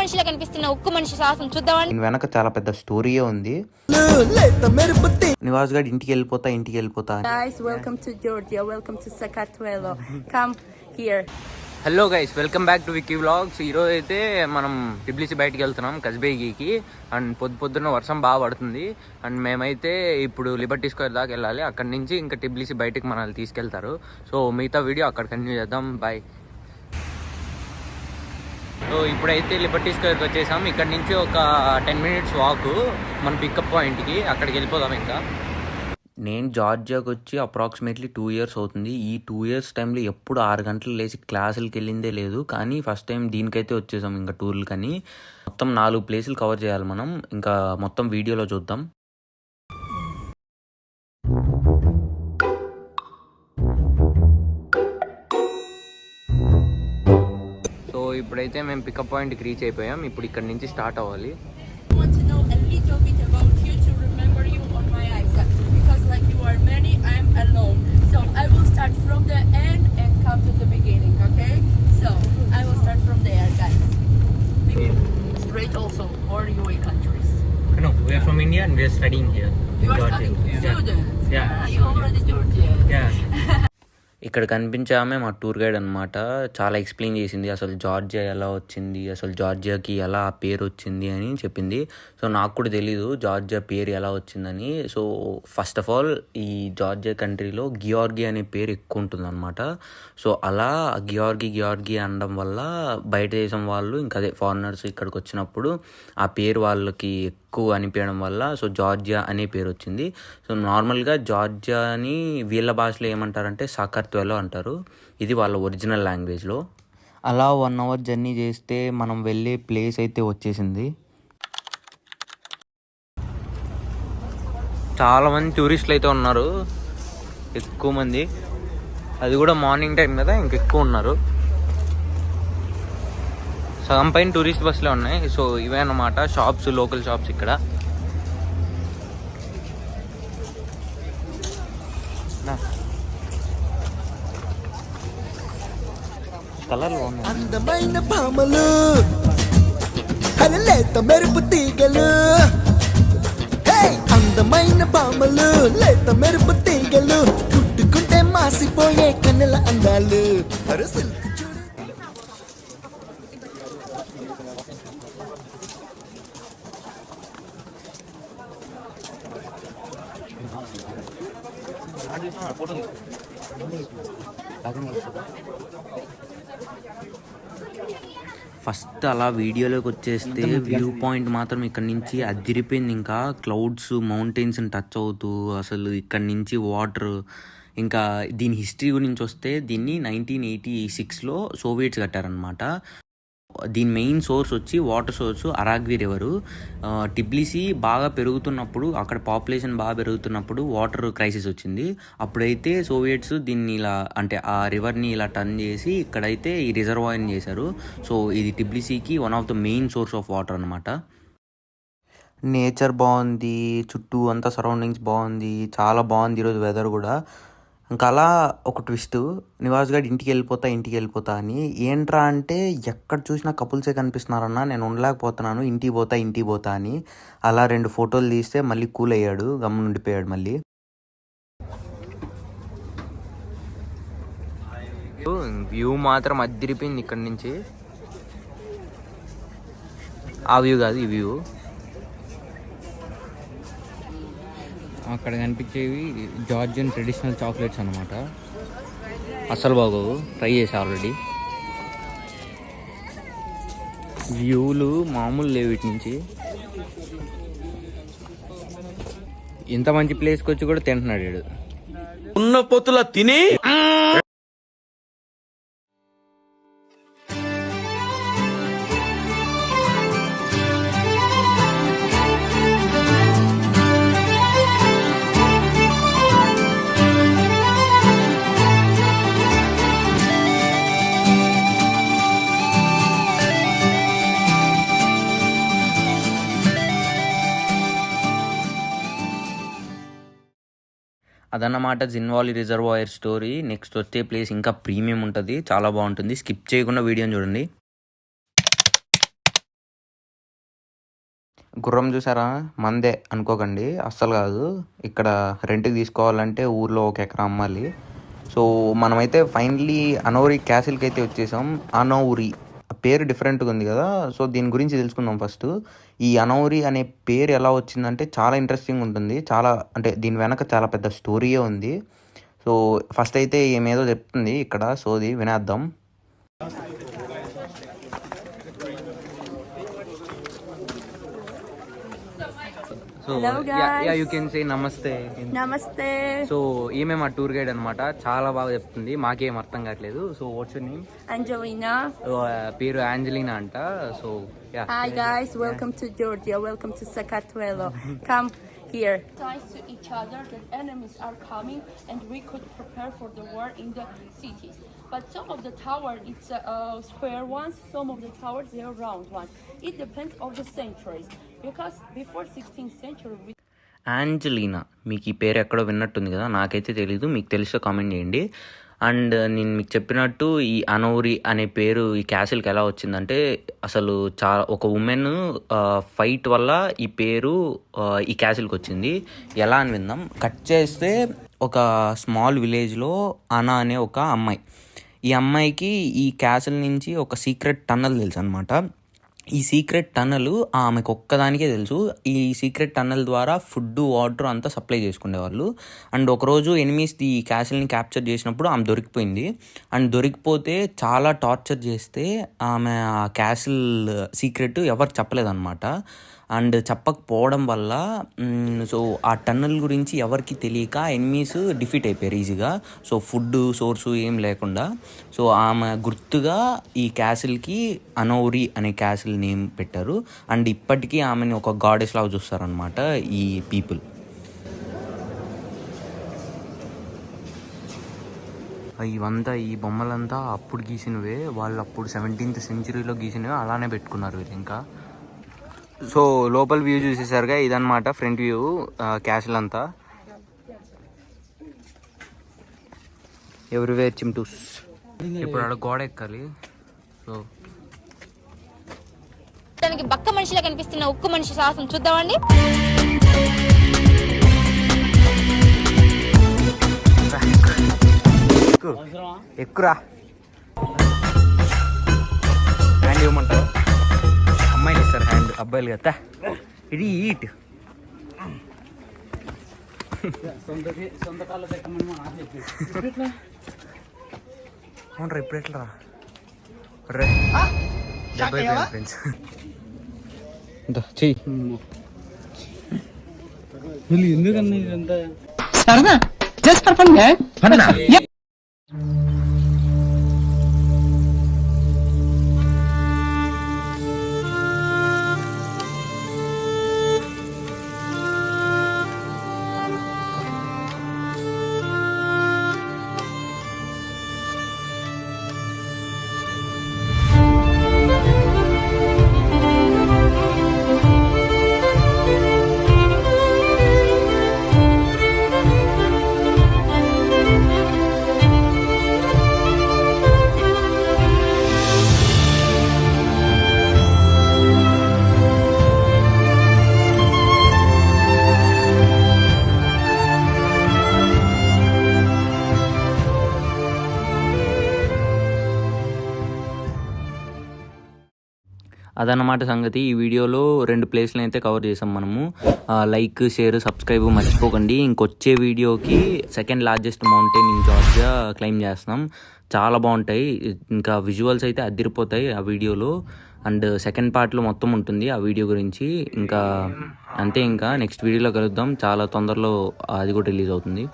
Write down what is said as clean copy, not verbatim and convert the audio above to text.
మనిషిలా కనిపిస్తున్న ఉక్కు మనిషి సాహసం చూద్దామండి. వెనక చాలా పెద్ద స్టోరీయే ఉంది. నివాస్ గారు ఇంటికి వెళ్ళిపోతా. Guys, welcome to Georgia. Welcome to Sakartvelo. Come here. Hello guys, welcome back to Vicky vlogs. ఈరోజు అయితే మనం టిబ్లిసి బయటికి వెళ్తున్నాం కజ్బేగికి. అండ్ పొద్దున్న వర్షం బాగా పడుతుంది. అండ్ మేమైతే ఇప్పుడు లిబర్టీ స్క్వేర్ దాకా వెళ్ళాలి. అక్కడి నుంచి ఇంకా టిబ్లిసి బయటికి మనల్ని తీసుకెళ్తారు. సో మిగతా వీడియో అక్కడ కంటిన్యూ చేద్దాం. బాయ్. సో ఇప్పుడైతే లిబర్టీ స్క్వేర్కి వచ్చేసాం. ఇక్కడ నుంచి ఒక 10 minutes వాక్ మన పికప్ పాయింట్కి. అక్కడికి వెళ్ళిపోదాం. ఇంకా నేను జార్జియాకి వచ్చి అప్రాక్సిమేట్లీ 2 years అవుతుంది. ఈ 2 years టైంలో ఎప్పుడు 6 గంటలు లేచి క్లాసులకి వెళ్ళిందే లేదు. కానీ ఫస్ట్ టైం దీనికైతే వచ్చేసాం ఇంకా టూర్లు. కానీ మొత్తం 4 ప్లేసులు కవర్ చేయాలి మనం. ఇంకా మొత్తం వీడియోలో చూద్దాం. సో ఇప్పుడైతే మేము పికప్ పాయింట్కి రీచ్ అయిపోయాం. ఇప్పుడు ఇక్కడ నుంచి స్టార్ట్ అవ్వాలి. Start from the end and come to the beginning, okay? So, I will start from there, guys. Straight also, or UAE countries? No, we are from India and we are studying here. You are studying students? Yeah. You already Georgia? Yeah. ఇక్కడ కనిపించే ఆమె మా tour guide అనమాట. చాలా explain చేసింది అసలు Georgia ఎలా వచ్చింది, అసలు జార్జియాకి ఎలా ఆ పేరు వచ్చింది అని చెప్పింది. సో నాకు కూడా తెలీదు జార్జియా పేరు ఎలా వచ్చిందని. సో ఫస్ట్ ఆఫ్ ఆల్ ఈ జార్జియా కంట్రీలో గియార్గి అనే పేరు ఎక్కువ ఉంటుంది అనమాట. సో అలా గియార్గి అనడం వల్ల బయట దేశం వాళ్ళు ఇంకా అదే ఫారినర్స్ ఇక్కడికి వచ్చినప్పుడు ఆ పేరు వాళ్ళకి ఎక్కువ అనిపించడం వల్ల సో జార్జియా అనే పేరు వచ్చింది. సో నార్మల్గా జార్జియాని వీళ్ళ భాషలో ఏమంటారంటే సాకర్త్వేలో అంటారు. ఇది వాళ్ళ ఒరిజినల్ లాంగ్వేజ్లో. అలా 1 hour జర్నీ చేస్తే మనం వెళ్ళే ప్లేస్ అయితే వచ్చేసింది. చాలామంది టూరిస్టులు అయితే ఉన్నారు, ఎక్కువ మంది. అది కూడా మార్నింగ్ టైం కదా, ఇంకెక్కువ ఉన్నారు. సగం పైన టూరిస్ట్ బస్సులే ఉన్నాయి. సో ఇవే అన్నమాట షాప్స్, లోకల్ షాప్స్ ఇక్కడ. అందమైన పామలు లేత మెరుపు తీగలు, అందమైన పామలు లేత మెరుపు తీగలు, పుట్టుకుంటే మాసిపోయే కన్నెల అందాలు. ఫస్ట్ అలా వీడియోలోకి వచ్చేస్తే వ్యూ పాయింట్ మాత్రం ఇక్కడ నుంచి అదిరిపోయింది. ఇంకా క్లౌడ్స్, మౌంటైన్స్ని టచ్ అవుతూ అసలు ఇక్కడ నుంచి వాటర్. ఇంకా దీని హిస్టరీ గురించి వస్తే దీన్ని 1986లో సోవియట్స్ కట్టారనమాట. దీని మెయిన్ సోర్స్ వచ్చి వాటర్ సోర్సు అరాగ్వి రివరు. టిబ్లిసి బాగా పెరుగుతున్నప్పుడు, అక్కడ పాపులేషన్ బాగా పెరుగుతున్నప్పుడు వాటర్ క్రైసిస్ వచ్చింది. అప్పుడైతే సోవియట్స్ దీన్ని ఇలా అంటే ఆ రివర్ని ఇలా టర్న్ చేసి ఇక్కడైతే ఈ రిజర్వాయర్ని చేశారు. సో ఇది టిబ్లిసికి one of the main source of water అనమాట. నేచర్ బాగుంది, చుట్టూ అంతా సరౌండింగ్స్ బాగుంది, చాలా బాగుంది ఈరోజు వెదర్ కూడా. ఇంకా అలా ఒక ట్విస్ట్, నివాస్ గారు ఇంటికి వెళ్ళిపోతా అని. ఏంట్రా అంటే ఎక్కడ చూసినా కపుల్సే కనిపిస్తున్నారన్నా, నేను ఉండలేకపోతున్నాను, ఇంటికి పోతా అని. అలా 2 photos తీస్తే మళ్ళీ కూల్ అయ్యాడు, గమ్మున ఉండిపోయాడు మళ్ళీ. వ్యూ మాత్రం అదిరిపోయింది ఇక్కడ నుంచి. ఆ వ్యూ కాదు, ఈ వ్యూ. అక్కడ కనిపించేవి జార్జియన్ ట్రెడిషనల్ చాక్లెట్స్ అనమాట. అసలు బాగోవు, ట్రై చేసా ఆల్రెడీ. వ్యూలు మామూలు లేవు వీటి నుంచి. ఇంత మంచి ప్లేస్కి వచ్చి కూడా తింటున్నాడు. ఉన్న పొత్తుల తిని అదన్నమాట జిన్వాలీ రిజర్వాయర్ స్టోరీ. నెక్స్ట్ వచ్చే ప్లేస్ ఇంకా ప్రీమియం ఉంటుంది, చాలా బాగుంటుంది. స్కిప్ చేయకుండా వీడియోని చూడండి. గుర్రం చూసారా, మందే అనుకోకండి, అస్సలు కాదు. ఇక్కడ రెంట్కి తీసుకోవాలంటే ఊర్లో 1 ఎకరా అమ్మాలి. సో మనమైతే ఫైనలీ అనౌరి క్యాసిల్కి అయితే వచ్చేసాం. అనౌరి పేరు డిఫరెంట్గా ఉంది కదా, సో దీని గురించి తెలుసుకుందాం ఫస్ట్. ఈ అనౌరి అనే పేరు ఎలా వచ్చిందంటే చాలా ఇంట్రెస్టింగ్ ఉంటుంది. చాలా అంటే దీని వెనక చాలా పెద్ద స్టోరీయే ఉంది. సో ఫస్ట్ అయితే ఏమేదో చెప్తుంది ఇక్కడ, సోది వినేద్దాం. So Hello, guys. You can say namaste. Namaste. So ఈమె మా టూర్ గైడ్ అనమాట, చాలా బాగా చెప్తుంది, మాకేం అర్థం కావట్లేదు. So what's your name? Angelina. పేరు యాంజలినా అంట. So yeah, Hi guys, welcome to Georgia. Welcome to Sakartvelo. Come here. Ties to each other that enemies are coming and we could prepare for the war in the cities. But some of the tower it's square ones, some of the towers they are round ones. It depends on the centuries because before 16th century we యాంజలీనా, మీకు ఈ పేరు ఎక్కడో విన్నట్టుంది కదా, నాకైతే తెలీదు, మీకు తెలిస్తే comment చేయండి. అండ్ నేను మీకు చెప్పినట్టు ఈ అనౌరి అనే పేరు ఈ క్యాసిల్కి ఎలా వచ్చిందంటే, అసలు ఒక ఉమెన్ ఫైట్ వల్ల ఈ పేరు ఈ క్యాసిల్కి వచ్చింది. ఎలా అని విందాం. కట్ చేస్తే ఒక స్మాల్ విలేజ్లో అనా అనే ఒక అమ్మాయి, ఈ అమ్మాయికి ఈ క్యాసిల్ నుంచి ఒక సీక్రెట్ టన్నల్ తెలుసు అనమాట. ఈ సీక్రెట్ టన్నల్ ఆమెకు ఒక్కదానికే తెలుసు. ఈ సీక్రెట్ టన్నల్ ద్వారా ఫుడ్, వాటర్ అంతా సప్లై చేసుకునేవాళ్ళు. అండ్ ఒకరోజు ఎనిమీస్ ఈ క్యాసిల్ని క్యాప్చర్ చేసినప్పుడు ఆమె దొరికిపోయింది. అండ్ దొరికిపోతే చాలా టార్చర్ చేస్తే ఆమె ఆ క్యాసిల్ సీక్రెట్ ఎవరికి చెప్పలేదన్నమాట. అండ్ చెప్పకపోవడం వల్ల సో ఆ టన్నల్ గురించి ఎవరికి తెలియక ఎనిమీస్ డిఫీట్ అయిపోయారు ఈజీగా. సో ఫుడ్ సోర్సు ఏం లేకుండా, సో ఆమె గుర్తుగా ఈ క్యాసిల్కి అనౌరి అనే క్యాసిల్ నేమ్ పెట్టారు. అండ్ ఇప్పటికీ ఆమెని ఒక గాడెస్ లాగా చూస్తారనమాట ఈ పీపుల్. ఇవంతా ఈ బొమ్మలంతా అప్పుడు గీసినవే, వాళ్ళు అప్పుడు 17th centuryలో గీసినవే అలానే పెట్టుకున్నారు వీళ్ళు ఇంకా. సో లోపల వ్యూ చూసేసరిగా ఇదన్నమాట ఫ్రంట్ వ్యూ క్యాసిల్ అంతా. ఎవ్రీవేర్ చింటూస్. ఇప్పుడు ఆడ గోడ ఎక్కాలి. సో దానికి బక్క మనిషిలా కనిపిస్తున్న ఉక్కు మనిషి సాహసం చూద్దామండి. ఎక్కురా హ్యాండ్ ఇవ్వమంటారు, అమ్మాయిలు ఇస్తారు హ్యాండ్, అబ్బాయిలు కదా. ఇది ఈట్ అవునరా, ఇప్పుడు ఎట్లా రే ఫ్రెండ్స్ చెయ్యి. ఎందుకన్నా ఇదంతా అదన్నమాట సంగతి. ఈ వీడియోలో 2 ప్లేస్లు అయితే కవర్ చేసాం మనము. లైక్, షేర్, సబ్స్క్రైబ్ మర్చిపోకండి. ఇంకొచ్చే వీడియోకి second largest mountain in Georgia claim చేస్తున్నాం. చాలా బాగుంటాయి, ఇంకా విజువల్స్ అయితే అదిరిపోతాయి ఆ వీడియోలో. అండ్ సెకండ్ పార్ట్లో మొత్తం ఉంటుంది ఆ వీడియో గురించి. ఇంకా అంతే, ఇంకా నెక్స్ట్ వీడియోలో కలుద్దాం. చాలా తొందరలో అది కూడా రిలీజ్ అవుతుంది.